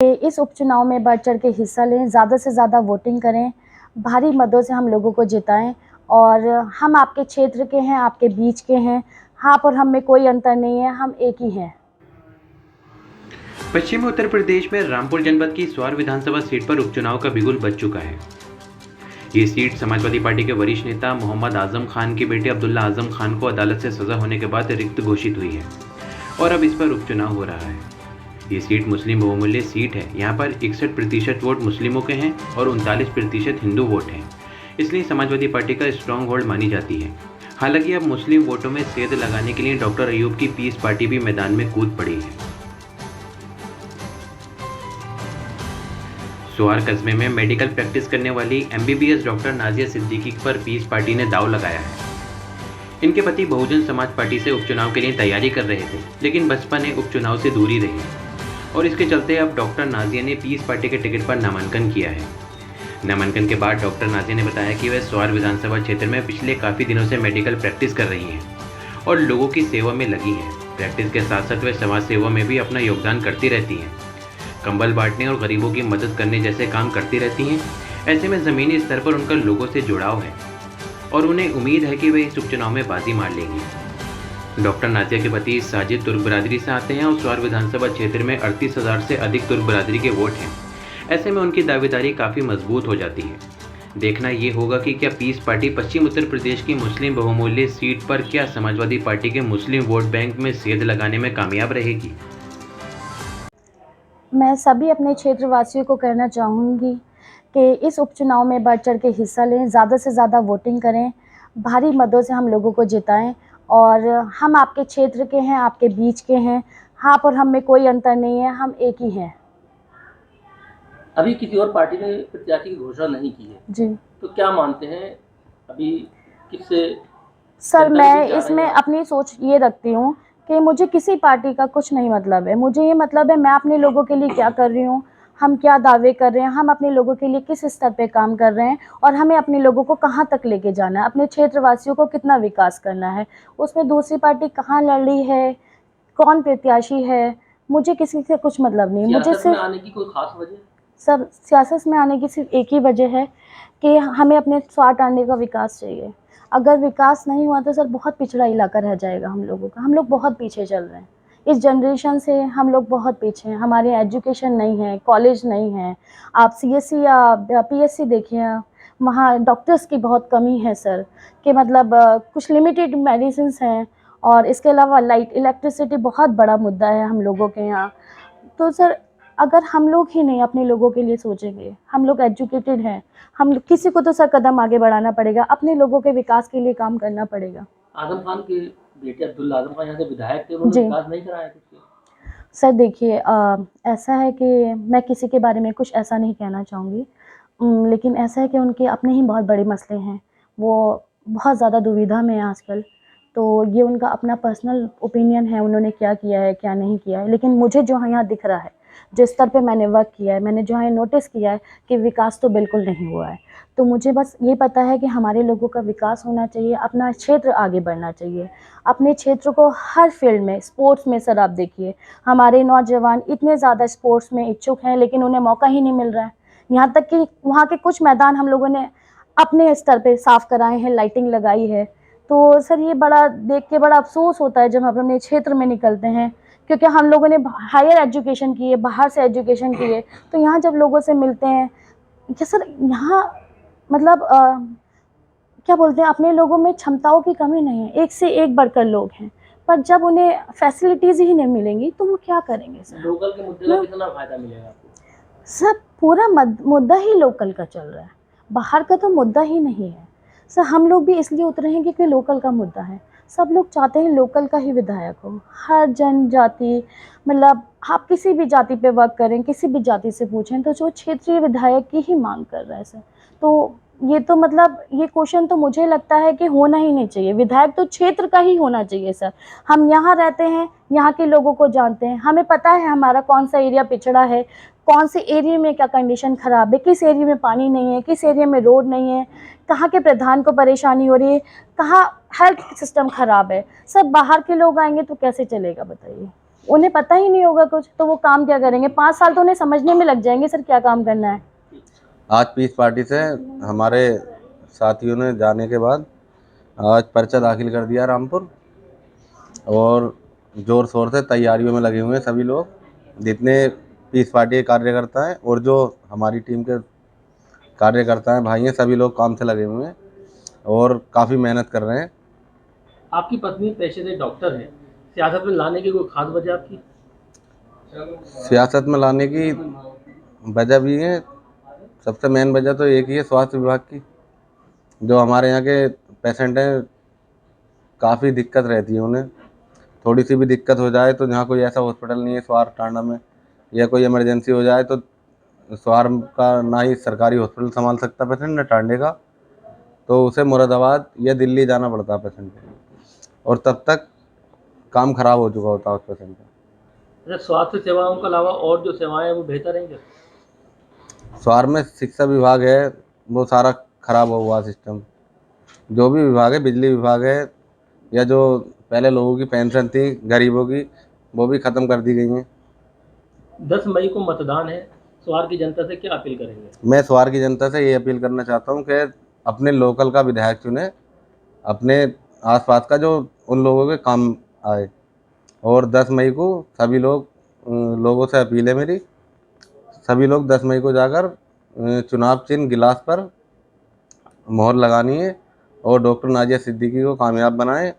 इस उपचुनाव में बढ़ चढ़ के हिस्सा लें, ज़्यादा से ज़्यादा वोटिंग करें, भारी मतों से हम लोगों को जिताएं। और हम आपके क्षेत्र के हैं, आपके बीच के हैं। आप और हम में कोई अंतर नहीं है, हम एक ही हैं। पश्चिमी उत्तर प्रदेश में रामपुर जनपद की स्वार विधानसभा सीट पर उपचुनाव का बिगुल बज चुका है। ये सीट समाजवादी पार्टी के वरिष्ठ नेता मोहम्मद आजम खान के बेटे अब्दुल्ला आजम खान को अदालत से सजा होने के बाद रिक्त घोषित हुई है और अब इस पर उपचुनाव हो रहा है। ये सीट मुस्लिम बहुमूल्य सीट है। यहाँ पर 61% वोट मुस्लिमों के हैं और 39% हिंदू वोट हैं, इसलिए समाजवादी पार्टी का स्ट्रॉन्ग होल्ड मानी जाती है। हालांकि अब मुस्लिम वोटों में सेध लगाने के लिए डॉक्टर अयूब की पीस पार्टी भी मैदान में कूद पड़ी है। स्वार कस्बे में मेडिकल प्रैक्टिस करने वाली MBBS डॉक्टर नाजिया सिद्दीकी पर पीस पार्टी ने दांव लगाया है। इनके पति बहुजन समाज पार्टी से उपचुनाव के लिए तैयारी कर रहे थे, लेकिन बसपा ने उपचुनाव से दूरी रही और इसके चलते अब डॉक्टर नाजिया ने पीस पार्टी के टिकट पर नामांकन किया है। नामांकन के बाद डॉक्टर नाजिया ने बताया कि वह स्वार विधानसभा क्षेत्र में पिछले काफ़ी दिनों से मेडिकल प्रैक्टिस कर रही हैं और लोगों की सेवा में लगी हैं। प्रैक्टिस के साथ साथ वे समाज सेवा में भी अपना योगदान करती रहती हैं, कंबल बांटने और गरीबों की मदद करने जैसे काम करती रहती हैं। ऐसे में ज़मीनी स्तर पर उनका लोगों से जुड़ाव है और उन्हें उम्मीद है कि वे इस उपचुनाव में बाजी मार लेंगी। डॉक्टर नाजिया के पति साजिद तुर्क बरादरी से आते हैं और स्वार विधानसभा क्षेत्र में 38,000 से अधिक तुर्क बरादरी के वोट हैं। ऐसे में उनकी दावेदारी काफ़ी मजबूत हो जाती है। देखना ये होगा कि क्या पीस पार्टी पश्चिम उत्तर प्रदेश की मुस्लिम बहुमूल्य सीट पर क्या समाजवादी पार्टी के मुस्लिम वोट बैंक में सेध लगाने में कामयाब रहेगी। मैं सभी अपने क्षेत्रवासियों को कहना चाहूँगी कि इस उपचुनाव में बढ़ चढ़ के हिस्सा लें, ज़्यादा से ज़्यादा वोटिंग करें, भारी मतों से हम लोगों को जिताएं। और हम आपके क्षेत्र के हैं, आपके बीच के हैं। आप और हम में कोई अंतर नहीं है, हम एक ही हैं। अभी किसी और पार्टी ने प्रत्याशी की घोषणा नहीं की है जी, तो क्या मानते हैं अभी किससे? सर मैं इसमें अपनी सोच ये रखती हूँ कि मुझे किसी पार्टी का कुछ नहीं मतलब है। मुझे ये मतलब है मैं अपने लोगों के लिए क्या कर रही हूँ, हम क्या दावे कर रहे हैं, हम अपने लोगों के लिए किस स्तर पे काम कर रहे हैं और हमें अपने लोगों को कहाँ तक लेके जाना है, अपने क्षेत्रवासियों को कितना विकास करना है। उसमें दूसरी पार्टी कहाँ लड़ रही है, कौन प्रत्याशी है, मुझे किसी से कुछ मतलब नहीं। मुझे सियासत में सिर्फ आने की कोई खास वजह? सब सियासत में आने की सिर्फ एक ही वजह है कि हमें अपने स्वार टांडे का विकास चाहिए। अगर विकास नहीं हुआ तो सर बहुत पिछड़ा इलाका रह जाएगा हम लोगों का। हम लोग बहुत पीछे चल रहे हैं, इस जनरेशन से हम लोग बहुत पीछे हैं। हमारे एजुकेशन नहीं है, कॉलेज नहीं है। आप CSC या PSC देखिए, वहाँ डॉक्टर्स की बहुत कमी है सर, कि मतलब कुछ लिमिटेड मेडिसिन हैं। और इसके अलावा लाइट इलेक्ट्रिसिटी बहुत बड़ा मुद्दा है हम लोगों के यहाँ। तो सर अगर हम लोग ही नहीं अपने लोगों के लिए सोचेंगे, हम लोग एजुकेटेड हैं, हम किसी को तो सर कदम आगे बढ़ाना पड़ेगा, अपने लोगों के विकास के लिए काम करना पड़ेगा। आजम खान के बेटे अब्दुल्ला आजम खान यहाँ से विधायक थे, उन्होंने विकास नहीं कराया कुछ? सर देखिए, ऐसा है कि मैं किसी के बारे में कुछ ऐसा नहीं कहना चाहूँगी, लेकिन ऐसा है कि उनके अपने ही बहुत बड़े मसले हैं। वो बहुत ज़्यादा दुविधा में हैं आजकल। तो ये उनका अपना पर्सनल ओपिनियन है, उन्होंने क्या किया है क्या नहीं किया है। लेकिन मुझे जो यहाँ दिख रहा है, जिस स्तर पे मैंने वर्क किया है, मैंने जो है नोटिस किया है कि विकास तो बिल्कुल नहीं हुआ है। तो मुझे बस ये पता है कि हमारे लोगों का विकास होना चाहिए, अपना क्षेत्र आगे बढ़ना चाहिए। अपने क्षेत्र को हर फील्ड में, स्पोर्ट्स में सर आप देखिए, हमारे नौजवान इतने ज़्यादा स्पोर्ट्स में इच्छुक हैं, लेकिन उन्हें मौका ही नहीं मिल रहा है। यहाँ तक कि वहाँ के कुछ मैदान हम लोगों ने अपने स्तर पे साफ़ कराए हैं, लाइटिंग लगाई है। तो सर ये बड़ा देख के बड़ा अफ़सोस होता है जब हम अपने क्षेत्र में निकलते हैं, क्योंकि हम लोगों ने हायर एजुकेशन की है, बाहर से एजुकेशन की है। तो यहाँ जब लोगों से मिलते हैं कि सर यहाँ मतलब क्या बोलते हैं, अपने लोगों में क्षमताओं की कमी नहीं है, एक से एक बढ़कर लोग हैं, पर जब उन्हें फैसिलिटीज़ ही नहीं मिलेंगी तो वो क्या करेंगे सर? लोकल के मुद्दे का कितना फ़ायदा मिलेगा आपको? सर पूरा मुद्दा ही लोकल का चल रहा है, बाहर का तो मुद्दा ही नहीं है सर। हम लोग भी इसलिए उतरे हैं क्योंकि लोकल का मुद्दा है। सब लोग चाहते हैं लोकल का ही विधायक हो। हर जनजाति, मतलब आप किसी भी जाति पे वर्क करें, किसी भी जाति से पूछें तो जो क्षेत्रीय विधायक की ही मांग कर रहा है सर। तो ये तो मतलब ये क्वेश्चन तो मुझे लगता है कि होना ही नहीं चाहिए। विधायक तो क्षेत्र का ही होना चाहिए सर। हम यहाँ रहते हैं, यहाँ के लोगों को जानते हैं, हमें पता है हमारा कौन सा एरिया पिछड़ा है, कौन से एरिया में क्या कंडीशन ख़राब है, किस एरिया में पानी नहीं है, किस एरिया में रोड नहीं है, कहाँ के प्रधान को परेशानी हो रही है, कहाँ हेल्थ सिस्टम ख़राब है। सब बाहर के लोग आएंगे तो कैसे चलेगा बताइए। उन्हें पता ही नहीं होगा कुछ, तो वो काम क्या करेंगे? 5 साल तो उन्हें समझने में लग जाएंगे सर क्या काम करना है। आज पीस पार्टी से हमारे साथियों ने जाने के बाद आज पर्चा दाखिल कर दिया रामपुर, और ज़ोर शोर से तैयारियों में लगे हुए हैं सभी लोग, जितने पीस पार्टी के कार्यकर्ता हैं और जो हमारी टीम के कार्यकर्ता हैं भाई हैं, सभी लोग काम से लगे हुए हैं और काफ़ी मेहनत कर रहे हैं। आपकी पत्नी पेशे से डॉक्टर है, सियासत में लाने की कोई खास वजह आपकी? सियासत में लाने की वजह भी है, सबसे मेन वजह तो एक ही है, स्वास्थ्य विभाग की। जो हमारे यहाँ के पेशेंट हैं काफ़ी दिक्कत रहती है उन्हें, थोड़ी सी भी दिक्कत हो जाए तो यहाँ कोई ऐसा हॉस्पिटल नहीं है स्वार टांडा में, या कोई इमरजेंसी हो जाए तो स्वार का ना ही सरकारी हॉस्पिटल संभाल सकता पेशेंट, न टांडे का, तो उसे मुरादाबाद या दिल्ली जाना पड़ता है पेशेंट को, और तब तक काम खराब हो चुका होता है उस पेशेंट का। अच्छा, स्वास्थ्य सेवाओं के अलावा और जो सेवाएं हैं वो बेहतर हैं क्या? स्वार में शिक्षा विभाग है, वो सारा खराब हुआ सिस्टम। जो भी विभाग है, बिजली विभाग है, या जो पहले लोगों की पेंशन थी गरीबों की, वो भी ख़त्म कर दी गई हैं। 10 मई को मतदान है, स्वार की जनता से क्या अपील करेंगे? मैं स्वार की जनता से ये अपील करना चाहता हूँ कि अपने लोकल का विधायक चुने, अपने आसपास का जो उन लोगों के काम आए, और 10 मई को सभी लोग लोगों से अपील है मेरी, सभी लोग 10 मई को जाकर चुनाव चिन्ह गिलास पर मोहर लगानी है और डॉक्टर नाजिया सिद्दीकी को कामयाब बनाएं।